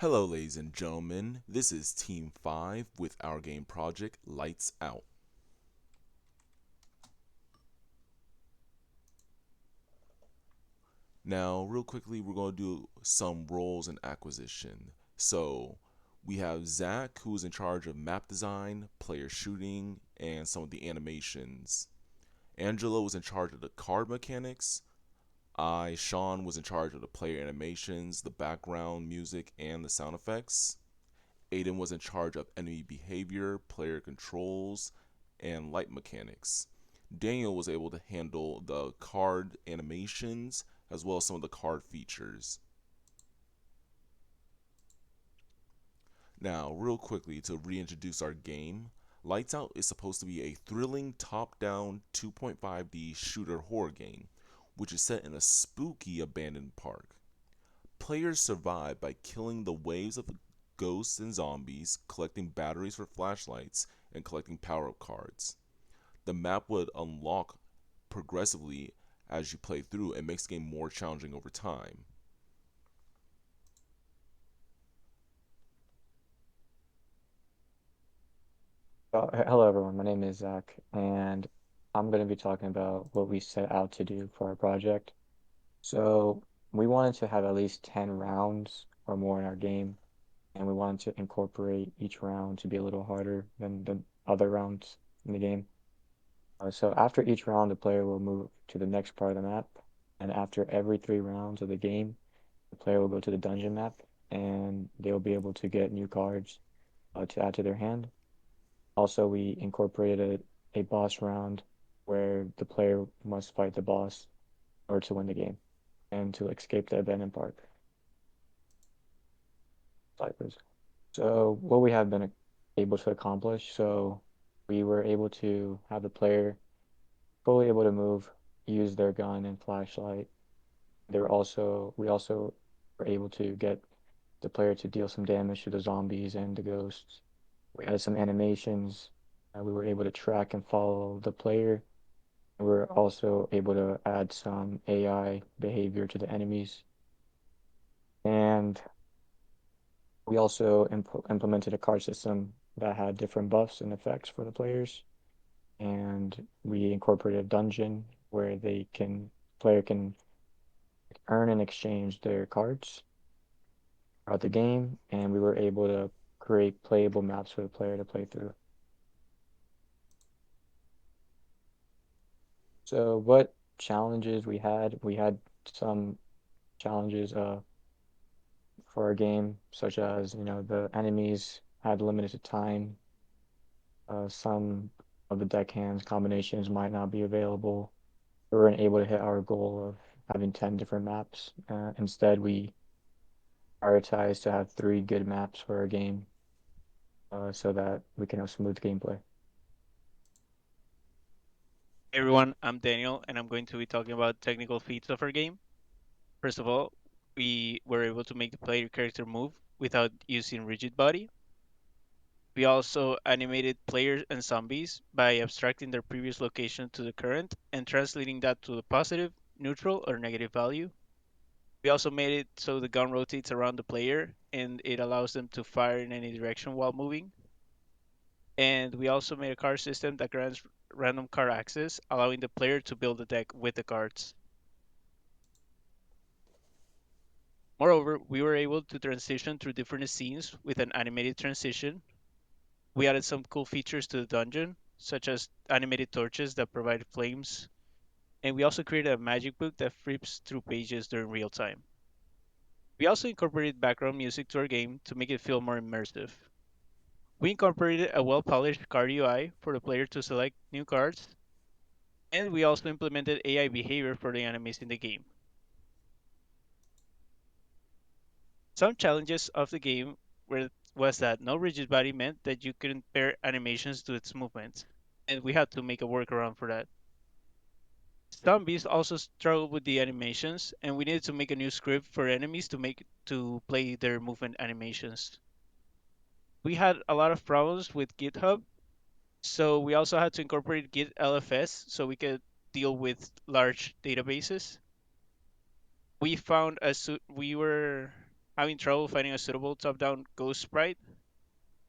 Hello, ladies and gentlemen. This is Team 5 with our game project Lights Out. Now, real quickly, we're going to do some roles and acquisition. So, we have Zach, who's in charge of map design, player shooting, and some of the animations. Angela was in charge of the card mechanics. Sean, was in charge of the player animations, the background music, and the sound effects. Aiden was in charge of enemy behavior, player controls, and light mechanics. Daniel was able to handle the card animations as well as some of the card features. Now, real quickly to reintroduce our game, Lights Out is supposed to be a thrilling top down 2.5D shooter horror game, which is set in a spooky abandoned park. Players survive by killing the waves of ghosts and zombies, collecting batteries for flashlights, and collecting power up cards. The map would unlock progressively as you play through and makes the game more challenging over time. Hello, everyone. My name is Zach, and I'm going to be talking about what we set out to do for our project. So, we wanted to have at least 10 rounds or more in our game, and we wanted to incorporate each round to be a little harder than the other rounds in the game. So, after each round, the player will move to the next part of the map, and after every 3 rounds of the game, the player will go to the dungeon map, and they'll be able to get new cards to add to their hand. Also, we incorporated a boss round where the player must fight the boss in order to win the game and to escape the abandoned park ciphers. So what we have been able to accomplish, so we were able to have the player fully able to move, use their gun and flashlight. We also were able to get the player to deal some damage to the zombies and the ghosts. We had some animations. We were able to track and follow the player. We're also able to add some AI behavior to the enemies. And we also implemented a card system that had different buffs and effects for the players. And we incorporated a dungeon where player can earn and exchange their cards throughout the game. And we were able to create playable maps for the player to play through. So what challenges we had? We had some challenges for a game, such as, the enemies had limited time. Some of the deckhands combinations might not be available. We weren't able to hit our goal of having 10 different maps. Instead, we prioritized to have 3 good maps for our game so that we can have smooth gameplay. Hey everyone, I'm Daniel, and I'm going to be talking about technical feats of our game. First of all, we were able to make the player character move without using rigid body. We also animated players and zombies by abstracting their previous location to the current and translating that to a positive, neutral, or negative value. We also made it so the gun rotates around the player and it allows them to fire in any direction while moving. And we also made a card system that grants random card access, allowing the player to build a deck with the cards. Moreover, we were able to transition through different scenes with an animated transition. We added some cool features to the dungeon, such as animated torches that provide flames, and we also created a magic book that flips through pages during real time. We also incorporated background music to our game to make it feel more immersive. We incorporated a well polished card UI for the player to select new cards, and we also implemented AI behavior for the enemies in the game. Some challenges of the game was that no rigid body meant that you couldn't pair animations to its movements, and we had to make a workaround for that. Zombies also struggled with the animations, and we needed to make a new script for enemies to play their movement animations. We had a lot of problems with GitHub, so we also had to incorporate Git LFS so we could deal with large databases. We found a we were having trouble finding a suitable top-down ghost sprite,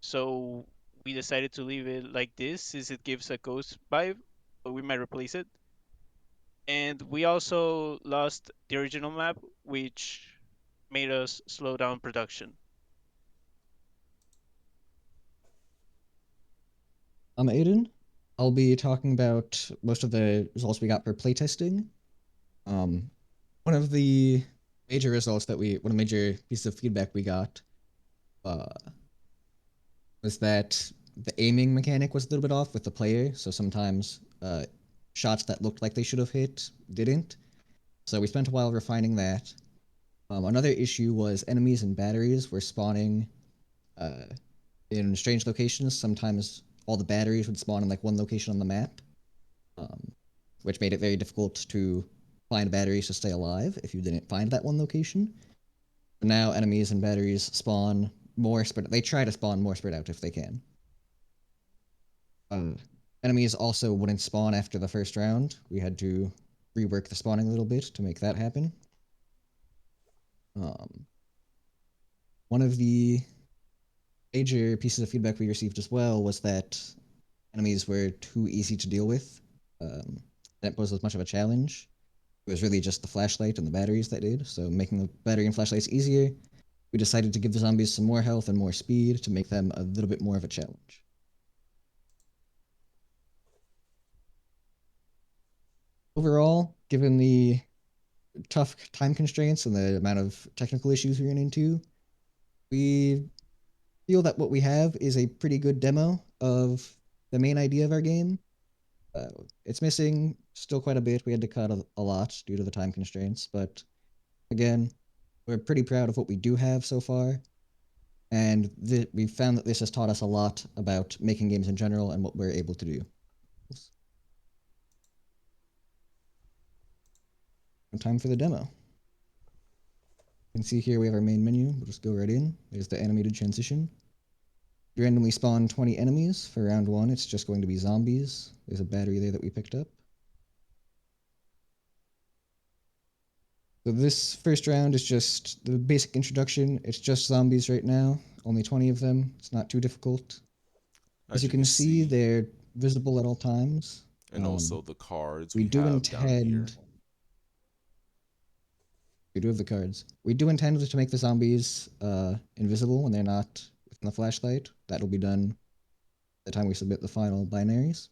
so we decided to leave it like this since it gives a ghost vibe, but we might replace it. And we also lost the original map, which made us slow down production. I'm Aiden. I'll be talking about most of the results we got for playtesting. One of the major results one of the major pieces of feedback we got uh, was that the aiming mechanic was a little bit off with the player. So sometimes shots that looked like they should have hit didn't. So we spent a while refining that. Another issue was enemies and batteries were spawning in strange locations. Sometimes all the batteries would spawn in like one location on the map, which made it very difficult to find batteries to stay alive if you didn't find that one location. But now enemies and batteries spawn more spread. They try to spawn more spread out if they can. Enemies also wouldn't spawn after the first round. We had to rework the spawning a little bit to make that happen. One of the major pieces of feedback we received as well was that enemies were too easy to deal with. That posed as much of a challenge. It was really just the flashlight and the batteries that did. So making the battery and flashlights easier, we decided to give the zombies some more health and more speed to make them a little bit more of a challenge. Overall, given the tough time constraints and the amount of technical issues we ran into, we feel that what we have is a pretty good demo of the main idea of our game. It's missing still quite a bit. We had to cut a lot due to the time constraints, but again, we're pretty proud of what we do have so far. And we've found that this has taught us a lot about making games in general and what we're able to do. Time for the demo. You can see here we have our main menu. We'll just go right in. There's the animated transition. You randomly spawn 20 enemies. For round 1, it's just going to be zombies. There's a battery there that we picked up. So this first round is just the basic introduction. It's just zombies right now. Only 20 of them. It's not too difficult. As you can see, they're visible at all times. And also the cards we do have intend... down here. We do have the cards. We do intend to make the zombies invisible when they're not within the flashlight. That'll be done the time we submit the final binaries.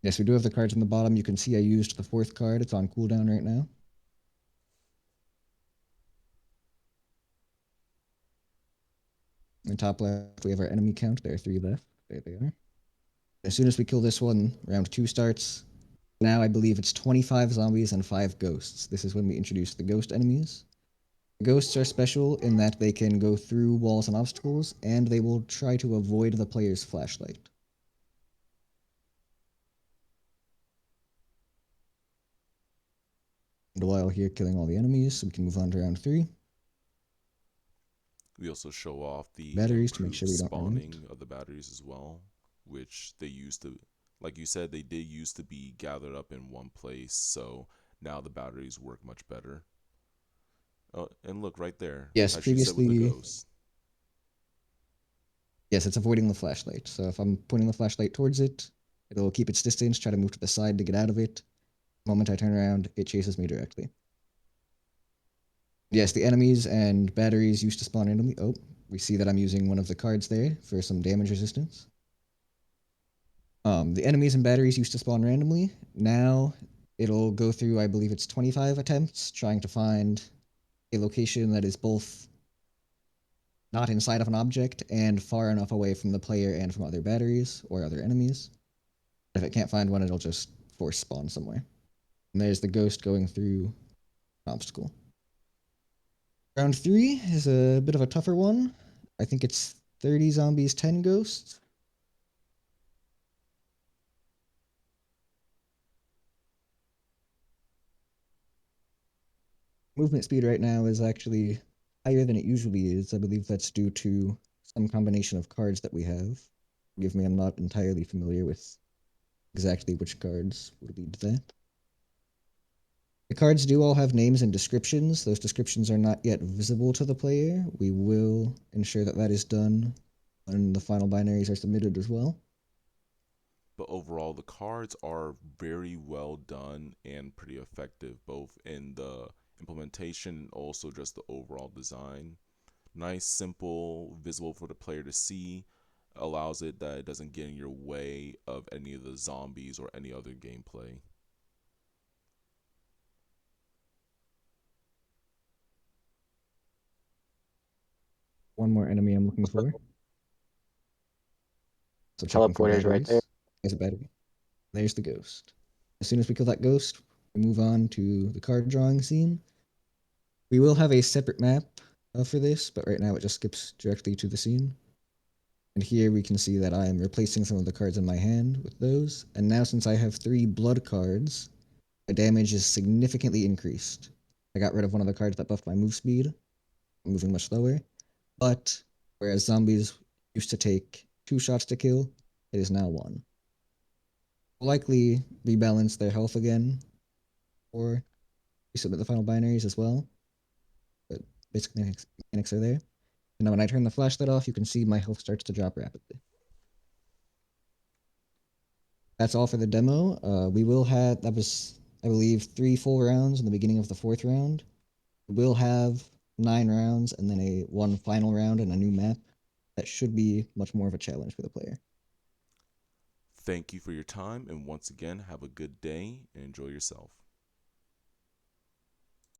Yes, we do have the cards on the bottom. You can see I used the 4th card. It's on cooldown right now. In the top left, we have our enemy count. There are 3 left. There they are. As soon as we kill this one, round 2 starts. Now I believe it's 25 zombies and 5 ghosts. This is when we introduce the ghost enemies. The ghosts are special in that they can go through walls and obstacles, and they will try to avoid the player's flashlight. And while here killing all the enemies, so we can move on to round 3. We also show off the batteries to make sure we don't spawning of the batteries as well, which they used to, like you said, they did used to be gathered up in one place, so now the batteries work much better. Oh, and look right there. Yes, previously. The ghost. Yes, it's avoiding the flashlight. So if I'm pointing the flashlight towards it, it'll keep its distance, try to move to the side to get out of it. The moment I turn around, it chases me directly. Yes, the enemies and batteries used to spawn randomly. Oh, we see that I'm using one of the cards there for some damage resistance. The enemies and batteries used to spawn randomly. Now it'll go through, I believe it's 25 attempts, trying to find a location that is both not inside of an object and far enough away from the player and from other batteries or other enemies. If it can't find one, it'll just force spawn somewhere. And there's the ghost going through an obstacle. Round 3 is a bit of a tougher one. I think it's 30 zombies, 10 ghosts. Movement speed right now is actually higher than it usually is. I believe that's due to some combination of cards that we have. Forgive me, I'm not entirely familiar with exactly which cards would lead to that. The cards do all have names and descriptions. Those descriptions are not yet visible to the player. We will ensure that that is done when the final binaries are submitted as well. But overall, the cards are very well done and pretty effective, both in the implementation and also just the overall design. Nice, simple, visible for the player to see, allows it that it doesn't get in your way of any of the zombies or any other gameplay. One more enemy I'm looking for. So checking for Teleporter's right there. batteries. There's a battery. There's the ghost. As soon as we kill that ghost, we move on to the card drawing scene. We will have a separate map for this, but right now it just skips directly to the scene. And here we can see that I am replacing some of the cards in my hand with those. And now since I have 3 blood cards, my damage is significantly increased. I got rid of one of the cards that buffed my move speed. I'm moving much slower. But whereas zombies used to take 2 shots to kill, it is now 1. Will likely rebalance their health again, or resubmit the final binaries as well. But basic mechanics are there. And now when I turn the flashlight off, you can see my health starts to drop rapidly. That's all for the demo. We will have, that was, I believe, 3 full rounds in the beginning of the 4th round. We will have 9 rounds and then one final round and a new map. That should be much more of a challenge for the player. Thank you for your time, and once again, have a good day and enjoy yourself.